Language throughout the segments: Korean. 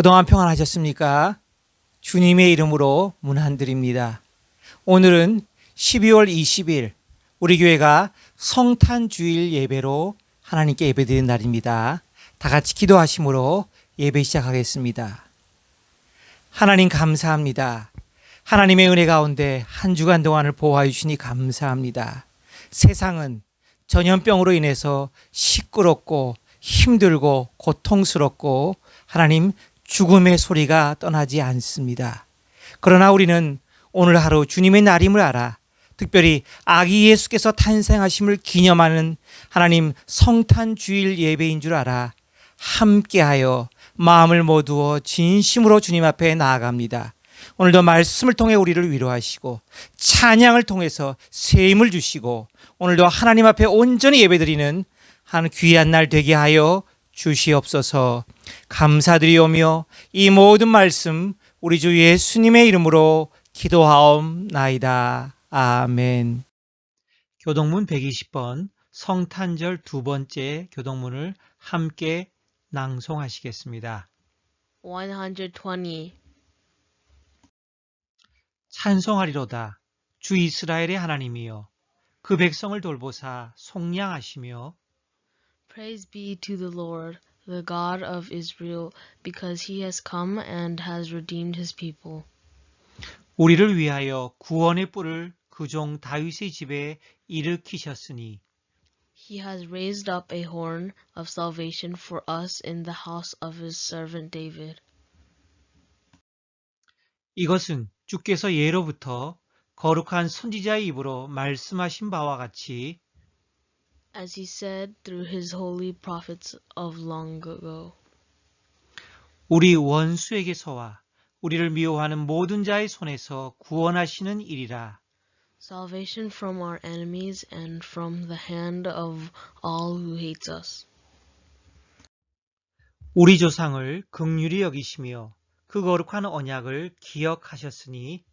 그동안 평안하셨습니까? 주님의 이름으로 문안드립니다. 오늘은 12월 20일 우리 교회가 성탄주일 예배로 하나님께 예배드리는 날입니다. 다 같이 기도하심으로 예배 시작하겠습니다. 하나님 감사합니다. 하나님의 은혜 가운데 한 주간 동안을 보호하여 주시니 감사합니다. 세상은 전염병으로 인해서 시끄럽고 힘들고 고통스럽고 하나님 죽음의 소리가 떠나지 않습니다. 그러나 우리는 오늘 하루 주님의 날임을 알아 특별히 아기 예수께서 탄생하심을 기념하는 하나님 성탄주일 예배인 줄 알아 함께하여 마음을 모두어 진심으로 주님 앞에 나아갑니다. 오늘도 말씀을 통해 우리를 위로하시고 찬양을 통해서 새 힘을 주시고 오늘도 하나님 앞에 온전히 예배드리는 한 귀한 날 되게 하여 주시옵소서. 감사드리오며 이 모든 말씀 우리 주 예수님의 이름으로 기도하옵나이다. 아멘. 교동문 120번 성탄절 두 번째 교동문을 함께 낭송하시겠습니다. 120. 찬송하리로다. 주 이스라엘의 하나님이여 그 백성을 돌보사 속량하시며 Praise be to the Lord, the God of Israel, because he has come and has redeemed his people. 우리를 위하여 구원의 뿔을 그 종 다윗의 집에 일으키셨으니 He has raised up a horn of salvation for us in the house of his servant David. 이것은 주께서 예로부터 거룩한 선지자의 입으로 말씀하신 바와 같이 As he said through his holy prophets of long ago. 우리 원수에게서와 우리를 미워하는 모든 자의 손에서 구원하시는 일이라. Salvation from our enemies and from the hand of all who hates us. 우리 조상을 긍휼히 여기시며 그 거룩한 언약을 기억하셨으니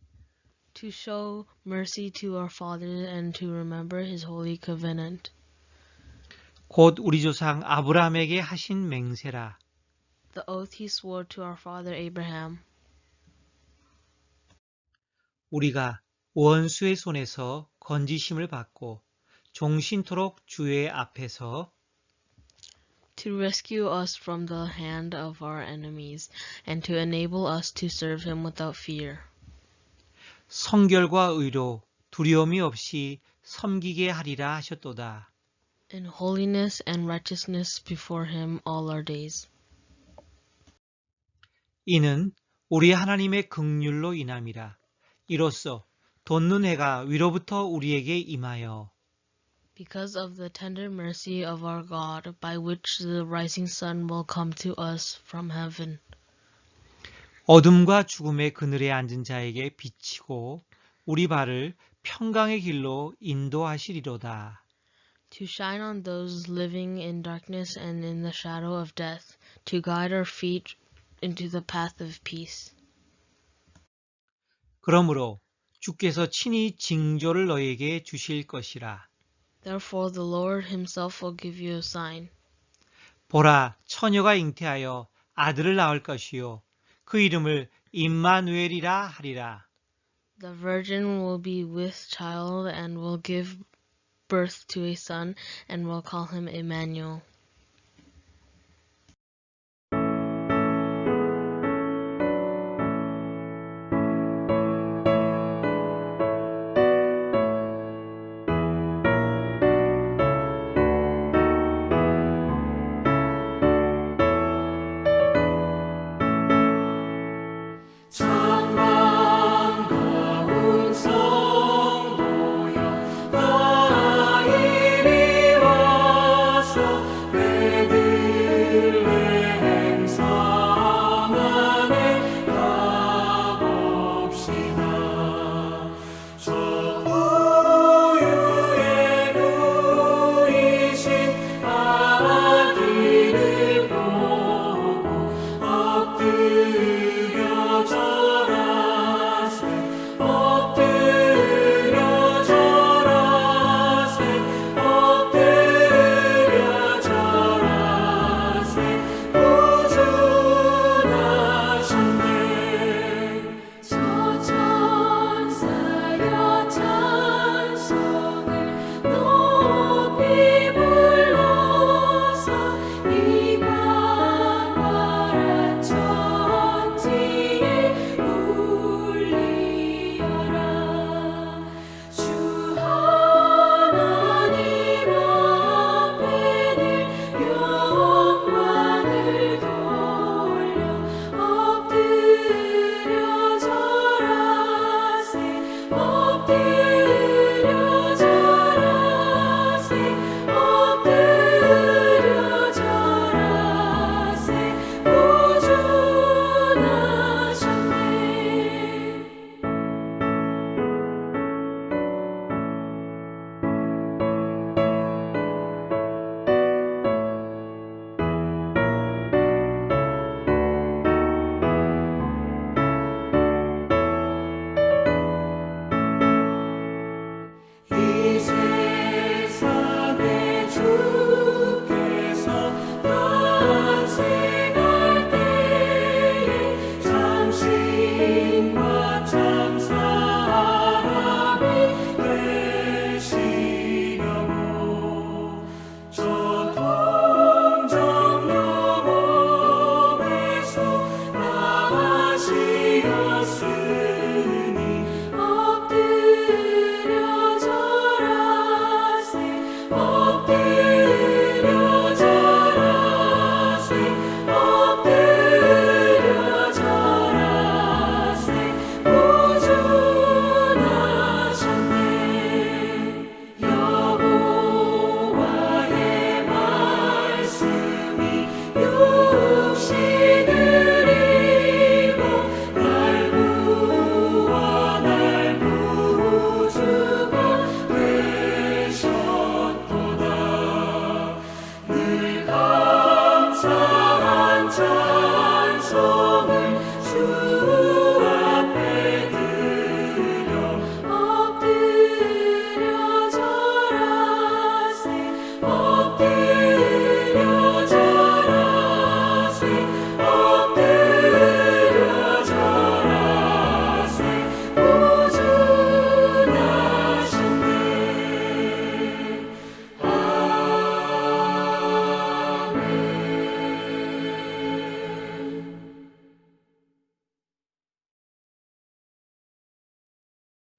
To show mercy to our fathers and to remember his holy covenant. 곧 우리 조상 아브라함에게 하신 맹세라. The oath he swore to our father Abraham. 우리가 원수의 손에서 건지심을 받고 종신토록 주의 앞에서 To rescue us from the hand of our enemies and to enable us to serve him without fear. 성결과 의로 두려움이 없이 섬기게 하리라 하셨도다. In holiness and righteousness before him all our days. 이는 우리 하나님의 긍휼로 인함이라. 이로써 돋는 해가 위로부터 우리에게 임하여 Because of the tender mercy of our God, by which the rising sun will come to us from heaven. 어둠과 죽음의 그늘에 앉은 자에게 비치고 우리 발을 평강의 길로 인도하시리로다. To shine on those living in darkness and in the shadow of death, to guide our feet into the path of peace. 그러므로 주께서 친히 징조를 너희에게 주실 것이라. Therefore the Lord himself will give you a sign. 보라, 처녀가 잉태하여 아들을 낳을 것이요 그 이름을 임마누엘이라 하리라. The virgin will be with child and will give birth to a son and will call him Emmanuel.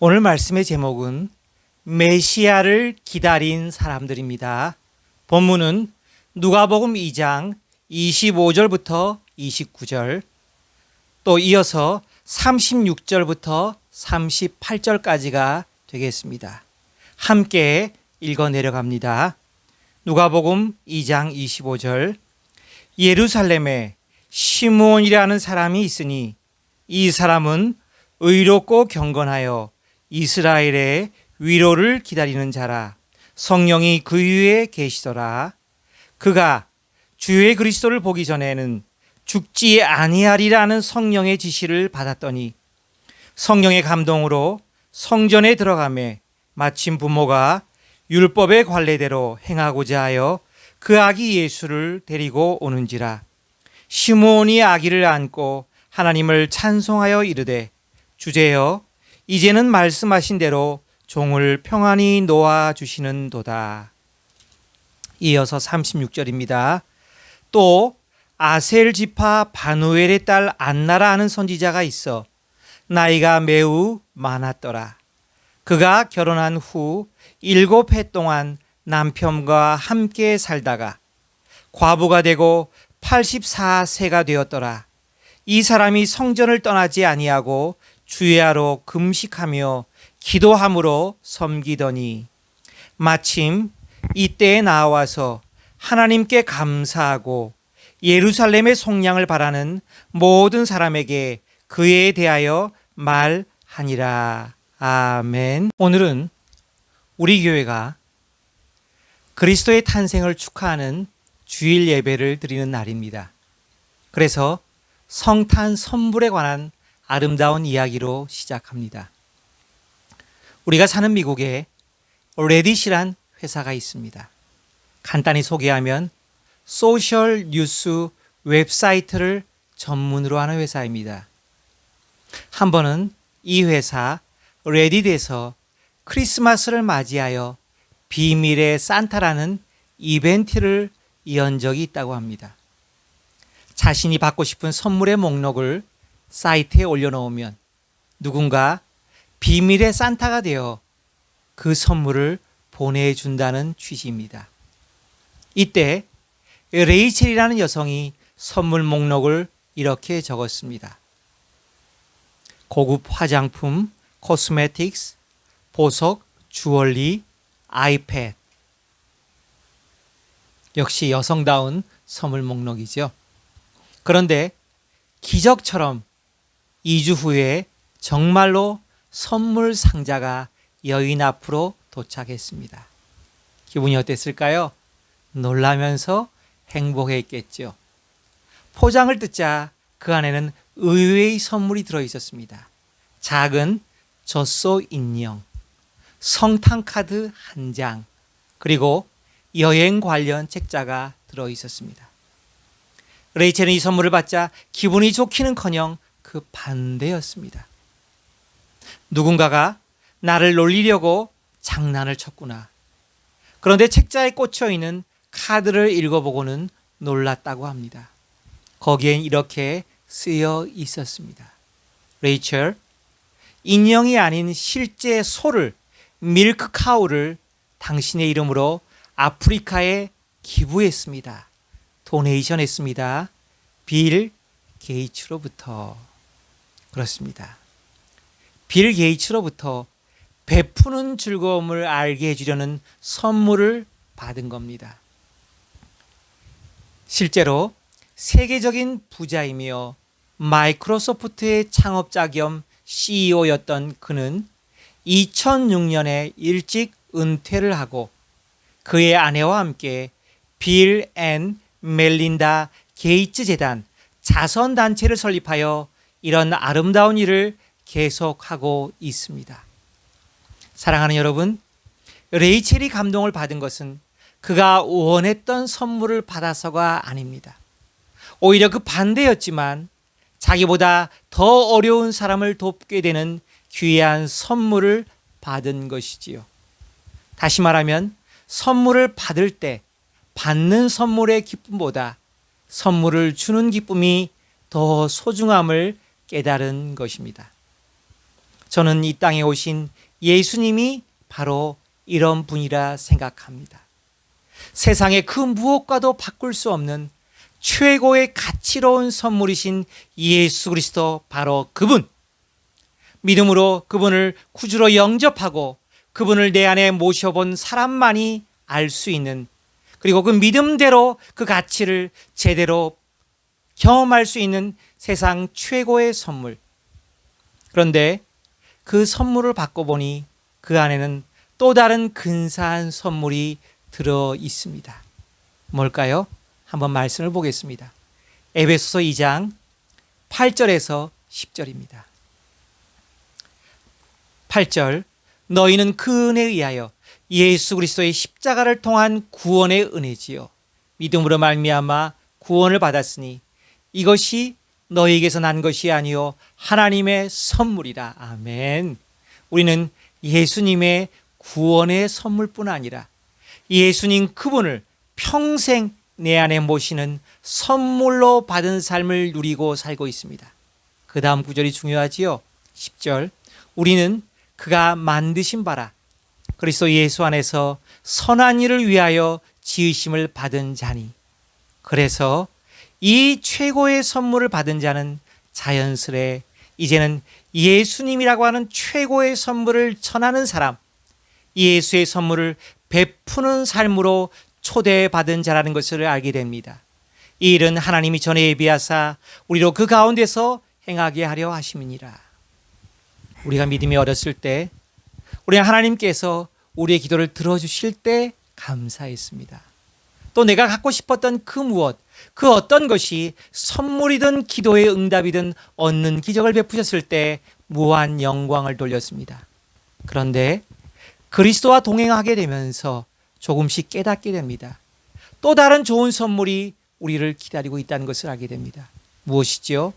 오늘 말씀의 제목은 메시아를 기다린 사람들입니다. 본문은 누가복음 2장 25절부터 29절, 또 이어서 36절부터 38절까지가 되겠습니다. 함께 읽어 내려갑니다. 누가복음 2장 25절, 예루살렘에 시므온이라는 사람이 있으니 이 사람은 의롭고 경건하여 이스라엘의 위로를 기다리는 자라. 성령이 그 위에 계시더라. 그가 주의 그리스도를 보기 전에는 죽지 아니하리라는 성령의 지시를 받았더니 성령의 감동으로 성전에 들어가매 마침 부모가 율법의 관례대로 행하고자 하여 그 아기 예수를 데리고 오는지라. 시므온이 아기를 안고 하나님을 찬송하여 이르되 주제여 이제는 말씀하신 대로 종을 평안히 놓아 주시는도다. 이어서 36절입니다. 또 아셀 지파 바누엘의 딸 안나라 하는 선지자가 있어 나이가 매우 많았더라. 그가 결혼한 후 7해 동안 남편과 함께 살다가 과부가 되고 84세가 되었더라. 이 사람이 성전을 떠나지 아니하고 주야로 금식하며 기도함으로 섬기더니 마침 이때에 나와서 하나님께 감사하고 예루살렘의 속량을 바라는 모든 사람에게 그에 대하여 말하니라. 아멘. 오늘은 우리 교회가 그리스도의 탄생을 축하하는 주일 예배를 드리는 날입니다. 그래서 성탄 선물에 관한 아름다운 이야기로 시작합니다. 우리가 사는 미국에 레딧이란 회사가 있습니다. 간단히 소개하면 소셜 뉴스 웹사이트를 전문으로 하는 회사입니다. 한 번은 이 회사 레딧에서 크리스마스를 맞이하여 비밀의 산타라는 이벤트를 연 적이 있다고 합니다. 자신이 받고 싶은 선물의 목록을 사이트에 올려놓으면 누군가 비밀의 산타가 되어 그 선물을 보내준다는 취지입니다. 이때 레이첼이라는 여성이 선물 목록을 이렇게 적었습니다. 고급 화장품, 코스메틱스, 보석, 주얼리, 아이패드. 역시 여성다운 선물 목록이죠. 그런데 기적처럼 2주 후에 정말로 선물 상자가 여인 앞으로 도착했습니다. 기분이 어땠을까요? 놀라면서 행복했겠죠. 포장을 뜯자 그 안에는 의외의 선물이 들어있었습니다. 작은 젖소 인형, 성탄 카드 한 장, 그리고 여행 관련 책자가 들어있었습니다. 레이첼은 이 선물을 받자 기분이 좋기는커녕 그 반대였습니다. 누군가가 나를 놀리려고 장난을 쳤구나. 그런데 책자에 꽂혀 있는 카드를 읽어보고는 놀랐다고 합니다. 거기엔 이렇게 쓰여 있었습니다. 레이첼, 인형이 아닌 실제 소를, 밀크카우를 당신의 이름으로 아프리카에 기부했습니다. 도네이션 했습니다. 빌 게이츠로부터. 그렇습니다. 빌 게이츠로부터 베푸는 즐거움을 알게 해주려는 선물을 받은 겁니다. 실제로 세계적인 부자이며 마이크로소프트의 창업자 겸 CEO였던 그는 2006년에 일찍 은퇴를 하고 그의 아내와 함께 빌 앤 멜린다 게이츠 재단 자선단체를 설립하여 이런 아름다운 일을 계속하고 있습니다. 사랑하는 여러분, 레이첼이 감동을 받은 것은 그가 원했던 선물을 받아서가 아닙니다. 오히려 그 반대였지만 자기보다 더 어려운 사람을 돕게 되는 귀한 선물을 받은 것이지요. 다시 말하면 선물을 받을 때 받는 선물의 기쁨보다 선물을 주는 기쁨이 더 소중함을 깨달은 것입니다. 저는 이 땅에 오신 예수님이 바로 이런 분이라 생각합니다. 세상의 그 무엇과도 바꿀 수 없는 최고의 가치로운 선물이신 예수 그리스도, 바로 그분. 믿음으로 그분을 구주로 영접하고 그분을 내 안에 모셔본 사람만이 알 수 있는, 그리고 그 믿음대로 그 가치를 제대로 경험할 수 있는 세상 최고의 선물. 그런데 그 선물을 받고 보니 그 안에는 또 다른 근사한 선물이 들어 있습니다. 뭘까요? 한번 말씀을 보겠습니다. 에베소서 2장 8절에서 10절입니다. 8절, 너희는 그 은혜에 의하여 예수 그리스도의 십자가를 통한 구원의 은혜지요. 믿음으로 말미암아 구원을 받았으니 이것이 너희에게서 난 것이 아니요 하나님의 선물이라. 아멘. 우리는 예수님의 구원의 선물뿐 아니라 예수님 그분을 평생 내 안에 모시는 선물로 받은 삶을 누리고 살고 있습니다. 그 다음 구절이 중요하지요. 10절, 우리는 그가 만드신 바라 그리스도 예수 안에서 선한 일을 위하여 지으심을 받은 자니. 그래서 이 최고의 선물을 받은 자는 자연스레 이제는 예수님이라고 하는 최고의 선물을 전하는 사람, 예수의 선물을 베푸는 삶으로 초대받은 자라는 것을 알게 됩니다. 이 일은 하나님이 전에 예비하사 우리로 그 가운데서 행하게 하려 하심이니라. 우리가 믿음이 어렸을 때 우리 하나님께서 우리의 기도를 들어주실 때 감사했습니다. 또 내가 갖고 싶었던 그 무엇, 그 어떤 것이 선물이든 기도의 응답이든 얻는 기적을 베푸셨을 때 무한 영광을 돌렸습니다. 그런데 그리스도와 동행하게 되면서 조금씩 깨닫게 됩니다. 또 다른 좋은 선물이 우리를 기다리고 있다는 것을 알게 됩니다. 무엇이지요?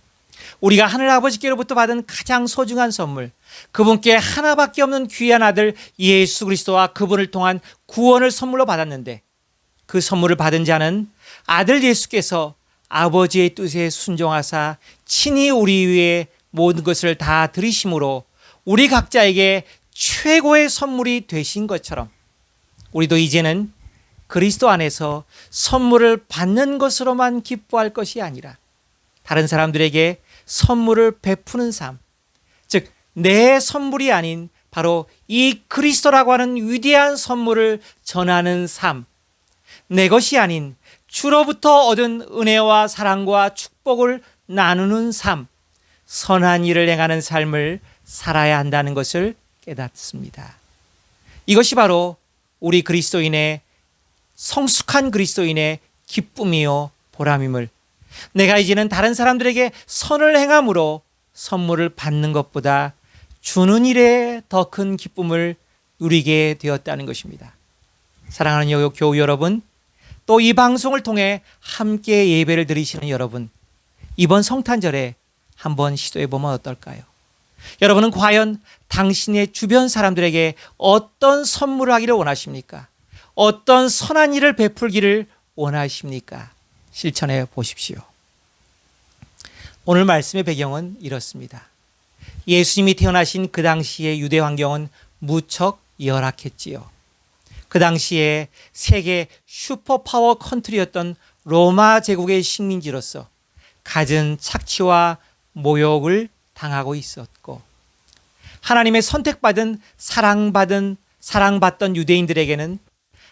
우리가 하늘아버지께로부터 받은 가장 소중한 선물, 그분께 하나밖에 없는 귀한 아들 예수 그리스도와 그분을 통한 구원을 선물로 받았는데, 그 선물을 받은 자는 아들 예수께서 아버지의 뜻에 순종하사 친히 우리 위에 모든 것을 다 들이심으로 우리 각자에게 최고의 선물이 되신 것처럼 우리도 이제는 그리스도 안에서 선물을 받는 것으로만 기뻐할 것이 아니라 다른 사람들에게 선물을 베푸는 삶, 즉 내 선물이 아닌 바로 이 그리스도라고 하는 위대한 선물을 전하는 삶, 내 것이 아닌 주로부터 얻은 은혜와 사랑과 축복을 나누는 삶, 선한 일을 행하는 삶을 살아야 한다는 것을 깨닫습니다. 이것이 바로 우리 그리스도인의, 성숙한 그리스도인의 기쁨이요 보람임을, 내가 이제는 다른 사람들에게 선을 행함으로 선물을 받는 것보다 주는 일에 더 큰 기쁨을 누리게 되었다는 것입니다. 사랑하는 교우 여러분, 또 이 방송을 통해 함께 예배를 드리시는 여러분, 이번 성탄절에 한번 시도해 보면 어떨까요? 여러분은 과연 당신의 주변 사람들에게 어떤 선물을 하기를 원하십니까? 어떤 선한 일을 베풀기를 원하십니까? 실천해 보십시오. 오늘 말씀의 배경은 이렇습니다. 예수님이 태어나신 그 당시의 유대 환경은 무척 열악했지요. 그 당시에 세계 슈퍼파워 컨트리였던 로마 제국의 식민지로서 갖은 착취와 모욕을 당하고 있었고, 하나님의 선택받은 사랑받던 유대인들에게는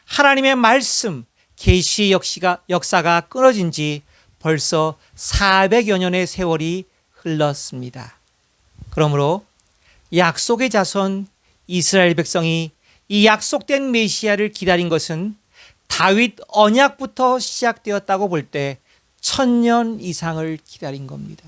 하나님의 말씀, 계시 역사가 끊어진 지 벌써 400여 년의 세월이 흘렀습니다. 그러므로 약속의 자손 이스라엘 백성이 이 약속된 메시아를 기다린 것은 다윗 언약부터 시작되었다고 볼 때 1000년 이상을 기다린 겁니다.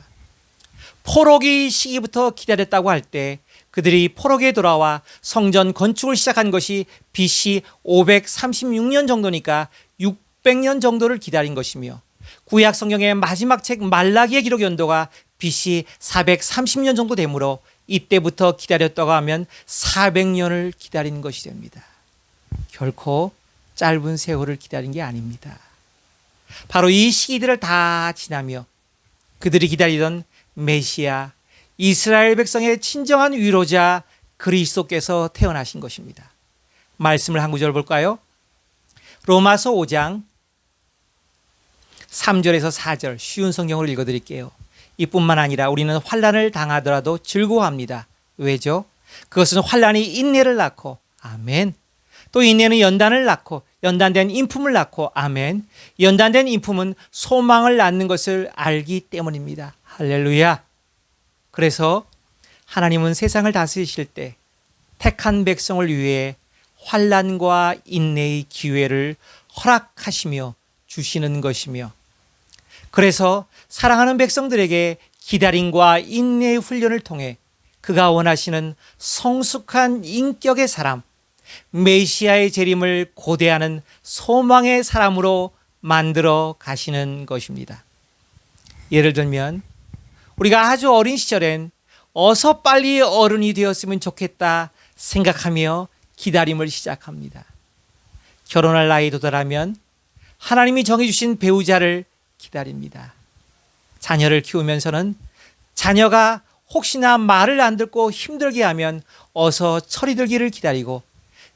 포로기 시기부터 기다렸다고 할 때 그들이 포로기에 돌아와 성전 건축을 시작한 것이 BC 536년 정도니까 600년 정도를 기다린 것이며, 구약 성경의 마지막 책 말라기의 기록 연도가 BC 430년 정도 되므로 이때부터 기다렸다고 하면 400년을 기다린 것이 됩니다. 결코 짧은 세월을 기다린 게 아닙니다. 바로 이 시기들을 다 지나며 그들이 기다리던 메시아 이스라엘 백성의 친정한 위로자 그리스도께서 태어나신 것입니다. 말씀을 한 구절 볼까요? 로마서 5장 3절에서 4절 쉬운 성경을 읽어드릴게요. 이뿐만 아니라 우리는 환난을 당하더라도 즐거워합니다. 왜죠? 그것은 환난이 인내를 낳고, 아멘. 또 인내는 연단을 낳고, 연단된 인품을 낳고, 아멘. 연단된 인품은 소망을 낳는 것을 알기 때문입니다. 할렐루야. 그래서 하나님은 세상을 다스리실 때 택한 백성을 위해 환난과 인내의 기회를 허락하시며 주시는 것이며, 그래서 사랑하는 백성들에게 기다림과 인내의 훈련을 통해 그가 원하시는 성숙한 인격의 사람, 메시아의 재림을 고대하는 소망의 사람으로 만들어 가시는 것입니다. 예를 들면 우리가 아주 어린 시절엔 어서 빨리 어른이 되었으면 좋겠다 생각하며 기다림을 시작합니다. 결혼할 나이 도달하면 하나님이 정해주신 배우자를 기다립니다. 자녀를 키우면서는 자녀가 혹시나 말을 안 듣고 힘들게 하면 어서 철이 들기를 기다리고,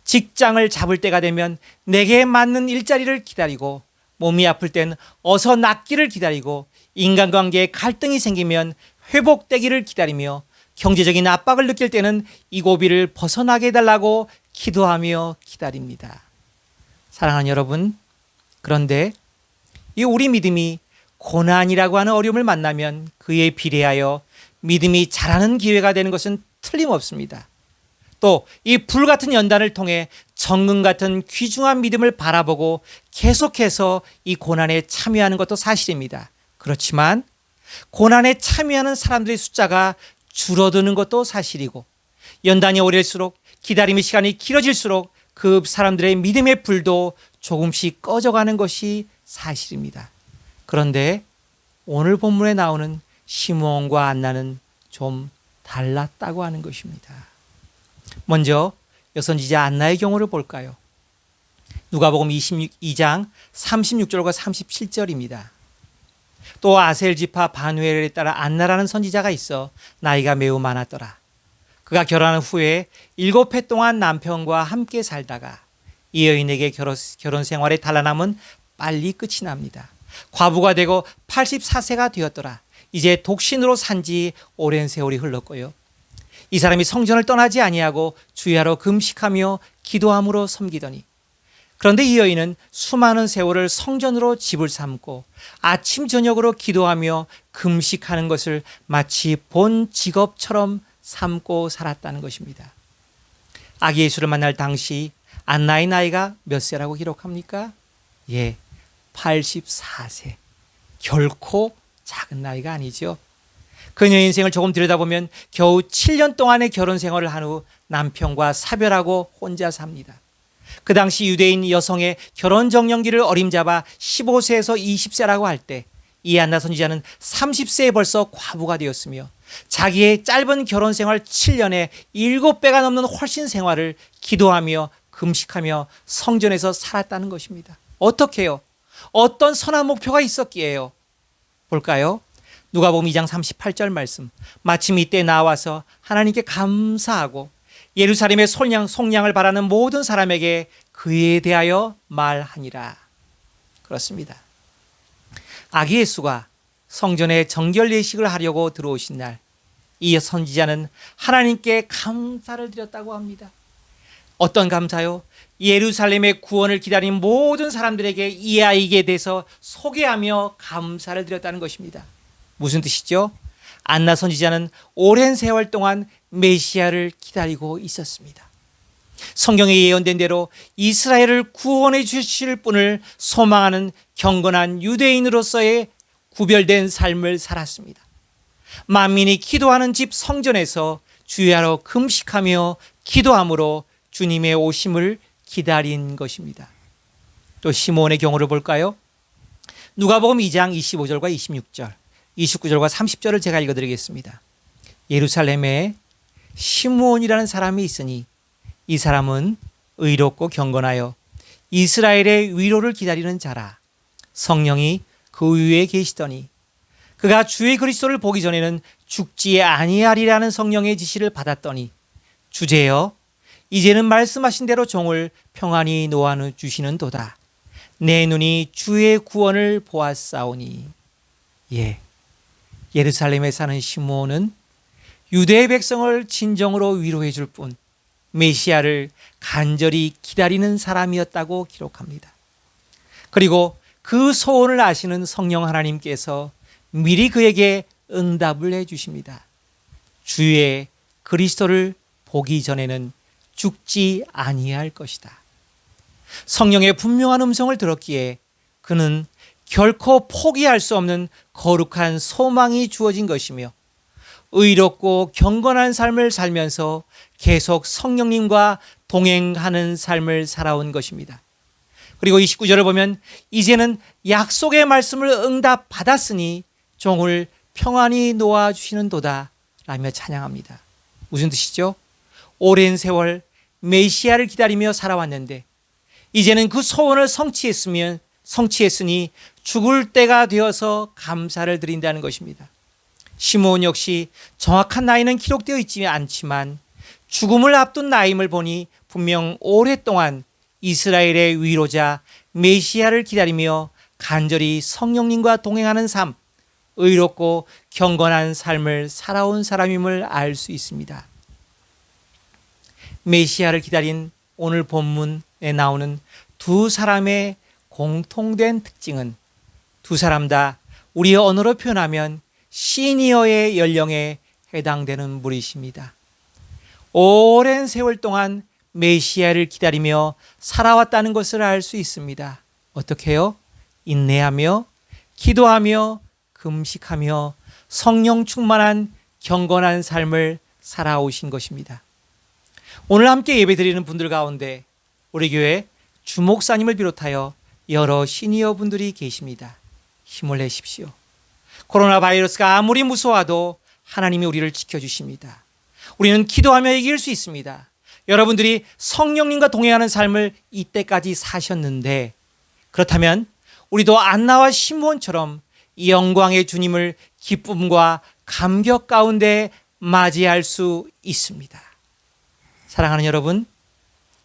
직장을 잡을 때가 되면 내게 맞는 일자리를 기다리고, 몸이 아플 땐 어서 낫기를 기다리고, 인간관계에 갈등이 생기면 회복되기를 기다리며, 경제적인 압박을 느낄 때는 이 고비를 벗어나게 해달라고 기도하며 기다립니다. 사랑하는 여러분, 그런데 이 우리 믿음이 고난이라고 하는 어려움을 만나면 그에 비례하여 믿음이 자라는 기회가 되는 것은 틀림없습니다. 또 이 불같은 연단을 통해 정금 같은 귀중한 믿음을 바라보고 계속해서 이 고난에 참여하는 것도 사실입니다. 그렇지만 고난에 참여하는 사람들의 숫자가 줄어드는 것도 사실이고, 연단이 오래될수록, 기다림의 시간이 길어질수록 그 사람들의 믿음의 불도 조금씩 꺼져가는 것이 사실입니다. 그런데 오늘 본문에 나오는 시므온과 안나는 좀 달랐다고 하는 것입니다. 먼저 여선지자 안나의 경우를 볼까요? 누가복음 22장 36절과 37절입니다. 또 아셀 지파 바누엘에 따라 안나라는 선지자가 있어 나이가 매우 많았더라. 그가 결혼한 후에 7해 동안 남편과 함께 살다가 이 여인에게 결혼 생활의 단란함은 빨리 끝이 납니다. 과부가 되고 84세가 되었더라. 이제 독신으로 산 지 오랜 세월이 흘렀고요. 이 사람이 성전을 떠나지 아니하고 주야로 금식하며 기도함으로 섬기더니, 그런데 이 여인은 수많은 세월을 성전으로 집을 삼고 아침 저녁으로 기도하며 금식하는 것을 마치 본 직업처럼 삼고 살았다는 것입니다. 아기 예수를 만날 당시 안나의 나이가 몇 세라고 기록합니까? 84세. 결코 작은 나이가 아니죠. 그녀의 인생을 조금 들여다보면 겨우 7년 동안의 결혼 생활을 한 후 남편과 사별하고 혼자 삽니다. 그 당시 유대인 여성의 결혼 정년기를 어림잡아 15세에서 20세라고 할 때 이 안나 선지자는 30세에 벌써 과부가 되었으며 자기의 짧은 결혼 생활 7년에 7배가 넘는 훨씬 생활을 기도하며 금식하며 성전에서 살았다는 것입니다. 어떻게요? 어떤 선한 목표가 있었기에요? 볼까요? 누가복음 2장 38절 말씀. 마침 이때 나와서 하나님께 감사하고 예루살렘의 속량을 바라는 모든 사람에게 그에 대하여 말하니라. 그렇습니다. 아기 예수가 성전에 정결 예식을 하려고 들어오신 날, 이 선지자는 하나님께 감사를 드렸다고 합니다. 어떤 감사요? 예루살렘의 구원을 기다린 모든 사람들에게 이 아이에 대해서 소개하며 감사를 드렸다는 것입니다. 무슨 뜻이죠? 안나 선지자는 오랜 세월 동안 메시아를 기다리고 있었습니다. 성경에 예언된 대로 이스라엘을 구원해 주실 분을 소망하는 경건한 유대인으로서의 구별된 삶을 살았습니다. 만민이 기도하는 집 성전에서 주야로 금식하며 기도함으로 주님의 오심을 기다린 것입니다. 또 시므온의 경우를 볼까요? 누가복음 2장 25절과 26절, 29절과 30절을 제가 읽어드리겠습니다. 예루살렘에 시므온이라는 사람이 있으니 이 사람은 의롭고 경건하여 이스라엘의 위로를 기다리는 자라. 성령이 그 위에 계시더니 그가 주의 그리스도를 보기 전에는 죽지 아니하리라는 성령의 지시를 받았더니 주제여 이제는 말씀하신 대로 종을 평안히 놓아 주시는도다. 내 눈이 주의 구원을 보았사오니. 예루살렘에 사는 시므온은 유대의 백성을 진정으로 위로해 줄 뿐 메시아를 간절히 기다리는 사람이었다고 기록합니다. 그리고 그 소원을 아시는 성령 하나님께서 미리 그에게 응답을 해 주십니다. 주의 그리스도를 보기 전에는 죽지 아니할 것이다. 성령의 분명한 음성을 들었기에 그는 결코 포기할 수 없는 거룩한 소망이 주어진 것이며 의롭고 경건한 삶을 살면서 계속 성령님과 동행하는 삶을 살아온 것입니다. 그리고 29절을 보면 이제는 약속의 말씀을 응답받았으니 종을 평안히 놓아주시는도다 라며 찬양합니다. 무슨 뜻이죠? 오랜 세월 메시아를 기다리며 살아왔는데 이제는 그 소원을 성취했으니 죽을 때가 되어서 감사를 드린다는 것입니다. 시므온 역시 정확한 나이는 기록되어 있지 않지만 죽음을 앞둔 나임을 보니 분명 오랫동안 이스라엘의 위로자 메시아를 기다리며 간절히 성령님과 동행하는 삶, 의롭고 경건한 삶을 살아온 사람임을 알 수 있습니다. 메시아를 기다린 오늘 본문에 나오는 두 사람의 공통된 특징은 두 사람 다 우리의 언어로 표현하면 시니어의 연령에 해당되는 무리십니다. 오랜 세월 동안 메시아를 기다리며 살아왔다는 것을 알 수 있습니다. 어떻게요? 인내하며 기도하며 금식하며 성령 충만한 경건한 삶을 살아오신 것입니다. 오늘 함께 예배드리는 분들 가운데 우리 교회 주목사님을 비롯하여 여러 시니어 분들이 계십니다. 힘을 내십시오. 코로나 바이러스가 아무리 무서워도 하나님이 우리를 지켜주십니다. 우리는 기도하며 이길 수 있습니다. 여러분들이 성령님과 동행하는 삶을 이때까지 사셨는데 그렇다면 우리도 안나와 시므온처럼 이 영광의 주님을 기쁨과 감격 가운데 맞이할 수 있습니다. 사랑하는 여러분,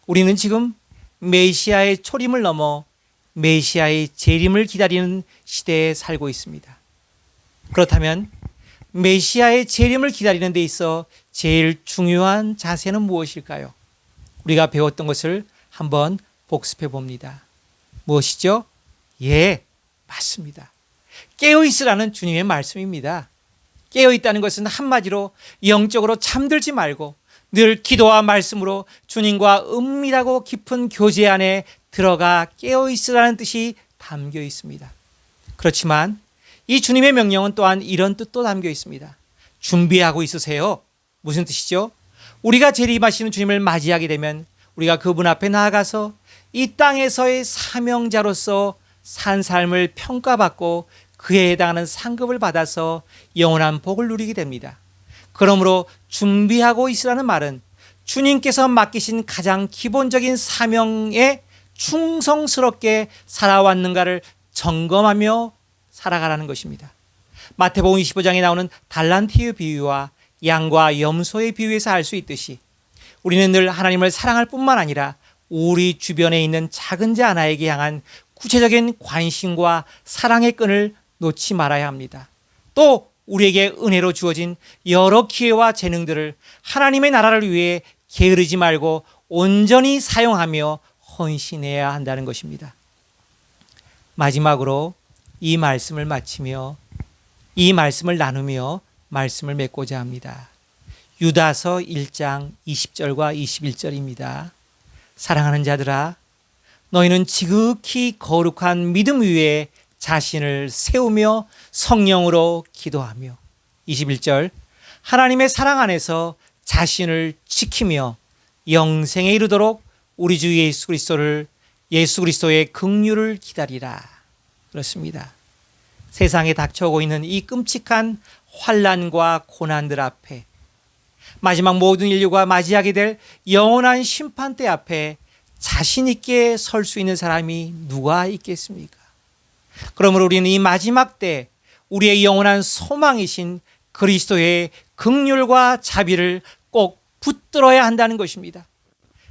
우리는 지금 메시아의 초림을 넘어 메시아의 재림을 기다리는 시대에 살고 있습니다. 그렇다면 메시아의 재림을 기다리는 데 있어 제일 중요한 자세는 무엇일까요? 우리가 배웠던 것을 한번 복습해 봅니다. 무엇이죠? 맞습니다. 깨어있으라는 주님의 말씀입니다. 깨어있다는 것은 한마디로 영적으로 잠들지 말고 늘 기도와 말씀으로 주님과 은밀하고 깊은 교제 안에 들어가 깨어있으라는 뜻이 담겨 있습니다. 그렇지만 이 주님의 명령은 또한 이런 뜻도 담겨 있습니다. 준비하고 있으세요. 무슨 뜻이죠? 우리가 재림하시는 주님을 맞이하게 되면 우리가 그분 앞에 나아가서 이 땅에서의 사명자로서 산 삶을 평가받고 그에 해당하는 상급을 받아서 영원한 복을 누리게 됩니다. 그러므로 준비하고 있으라는 말은 주님께서 맡기신 가장 기본적인 사명에 충성스럽게 살아왔는가를 점검하며 살아가라는 것입니다. 마태복음 25장에 나오는 달란트의 비유와 양과 염소의 비유에서 알 수 있듯이 우리는 늘 하나님을 사랑할 뿐만 아니라 우리 주변에 있는 작은 자 하나에게 향한 구체적인 관심과 사랑의 끈을 놓지 말아야 합니다. 또 우리에게 은혜로 주어진 여러 기회와 재능들을 하나님의 나라를 위해 게으르지 말고 온전히 사용하며 헌신해야 한다는 것입니다. 마지막으로 이 말씀을 마치며 이 말씀을 나누며 말씀을 맺고자 합니다. 유다서 1장 20절과 21절입니다. 사랑하는 자들아, 너희는 지극히 거룩한 믿음 위에 자신을 세우며 성령으로 기도하며 21절 하나님의 사랑 안에서 자신을 지키며 영생에 이르도록 우리 주 예수 그리스도의 긍휼을 기다리라. 그렇습니다. 세상에 닥쳐오고 있는 이 끔찍한 환난과 고난들 앞에 마지막 모든 인류가 맞이하게 될 영원한 심판대 앞에 자신 있게 설 수 있는 사람이 누가 있겠습니까? 그러므로 우리는 이 마지막 때 우리의 영원한 소망이신 그리스도의 긍휼과 자비를 꼭 붙들어야 한다는 것입니다.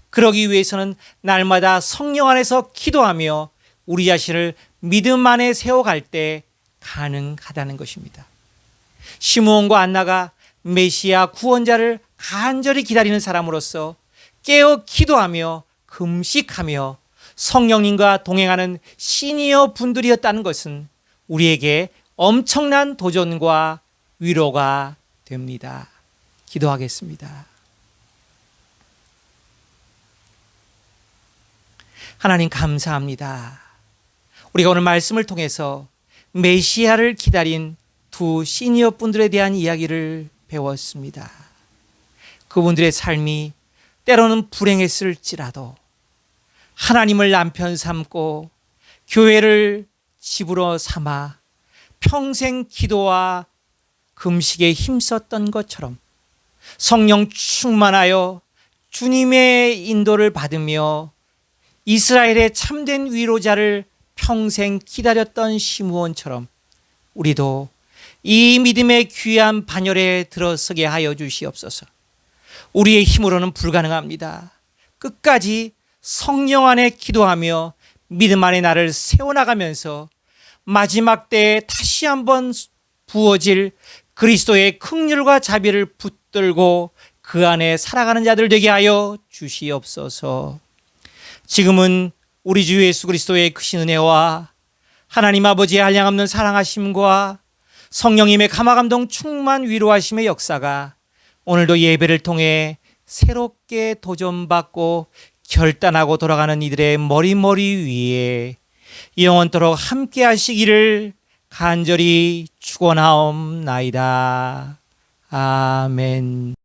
그러기 위해서는 날마다 성령 안에서 기도하며 우리 자신을 믿음 안에 세워갈 때 가능하다는 것입니다. 시므온과 안나가 메시아 구원자를 간절히 기다리는 사람으로서 깨어 기도하며 금식하며 성령님과 동행하는 시니어 분들이었다는 것은 우리에게 엄청난 도전과 위로가 됩니다. 기도하겠습니다. 하나님 감사합니다. 우리가 오늘 말씀을 통해서 메시아를 기다린 두 시니어 분들에 대한 이야기를 배웠습니다. 그분들의 삶이 때로는 불행했을지라도 하나님을 남편 삼고 교회를 집으로 삼아 평생 기도와 금식에 힘썼던 것처럼 성령 충만하여 주님의 인도를 받으며 이스라엘의 참된 위로자를 평생 기다렸던 시므온처럼 우리도 이 믿음의 귀한 반열에 들어서게 하여 주시옵소서. 우리의 힘으로는 불가능합니다. 끝까지 성령 안에 기도하며 믿음 안에 나를 세워나가면서 마지막 때에 다시 한번 부어질 그리스도의 긍휼과 자비를 붙들고 그 안에 살아가는 자들 되게 하여 주시옵소서. 지금은 우리 주 예수 그리스도의 크신 은혜와 하나님 아버지의 한량없는 사랑하심과 성령님의 감화감동 충만 위로하심의 역사가 오늘도 예배를 통해 새롭게 도전받고 결단하고 돌아가는 이들의 머리머리 위에 영원토록 함께 하시기를 간절히 축원하옵나이다. 아멘.